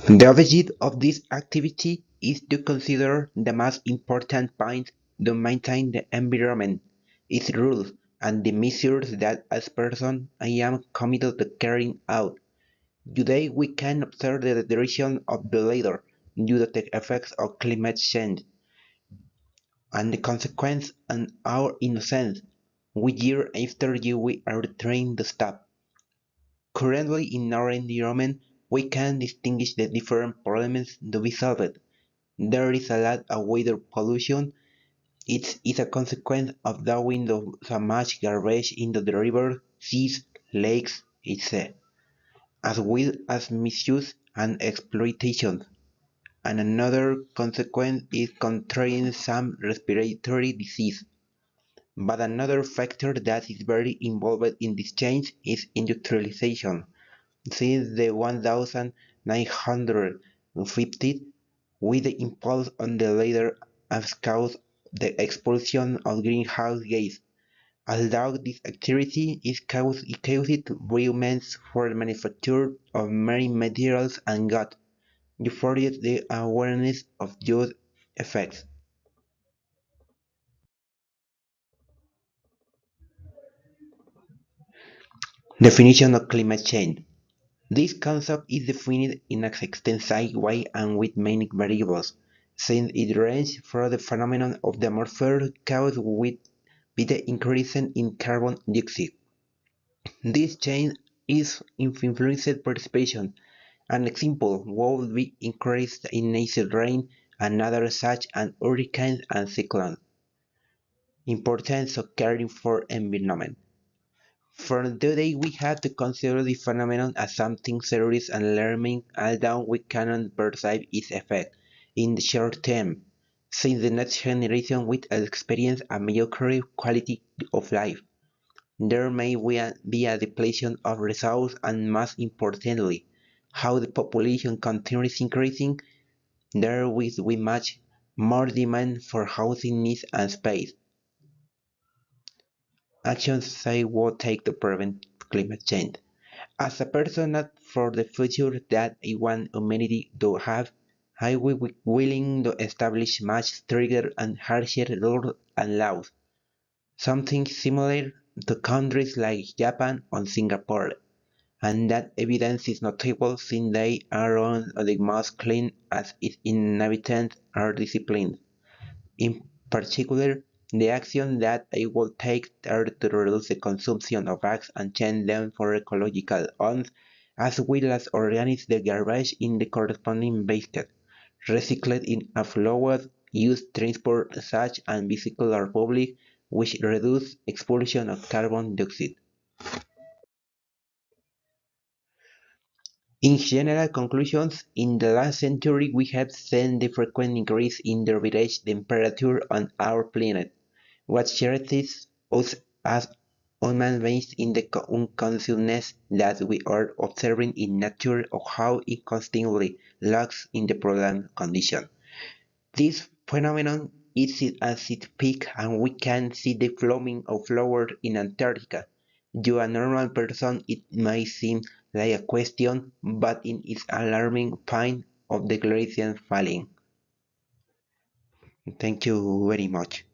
The objective of this activity is to consider the most important points to maintain the environment, its rules, and the measures that as person I am committed to carrying out. Today we can observe the deterioration of the latter due to the effects of climate change and the consequence on our innocence, which year after year we are trying to stop. Currently in our environment we can distinguish the different problems to be solved. There is a lot of water pollution. It is a consequence of throwing so much garbage into the rivers, seas, lakes, etc., as well as misuse and exploitation. And another consequence is contracting some respiratory disease. But another factor that is very involved in this change is industrialization. Since the 1950, with the impulse on the latter has caused the expulsion of greenhouse gases. Although this activity is caused requirements for the manufacture of marine materials and got euphoriates the awareness of those effects. Definition of climate change. This concept is defined in an extensive way and with many variables, since it ranges from the phenomenon of the atmosphere caused with the increase in carbon dioxide. This change is influenced precipitation. An example would be increase in acid rain and other such as hurricanes and cyclones. Importance of caring for environment. From today we have to consider the phenomenon as something serious and alarming, although we cannot perceive its effect in the short term, since the next generation will experience a mediocre quality of life. There may be a depletion of resources and most importantly, how the population continues increasing, there will be much more demand for housing needs and space. Actions they will take to prevent climate change. As a person for the future that I want humanity to have, I will be willing to establish much stricter and harsher rules and laws, something similar to countries like Japan or Singapore, and that evidence is notable since they are one of the most clean as its inhabitants are disciplined. In particular, the action that I will take are to reduce the consumption of bags and change them for ecological ones, as well as organize the garbage in the corresponding basket, recycled in affluent use transport such as bicycle or public, which reduce expulsion of carbon dioxide. In general conclusions, in the last century we have seen the frequent increase in the average temperature on our planet, what characterizes us as human beings in the unconsciousness that we are observing in nature of how it constantly lags in the problem condition. This phenomenon is at its peak and we can see the blooming of flowers in Antarctica. To a normal person it may seem like a question, but it is alarming point of the glaciers falling. Thank you very much.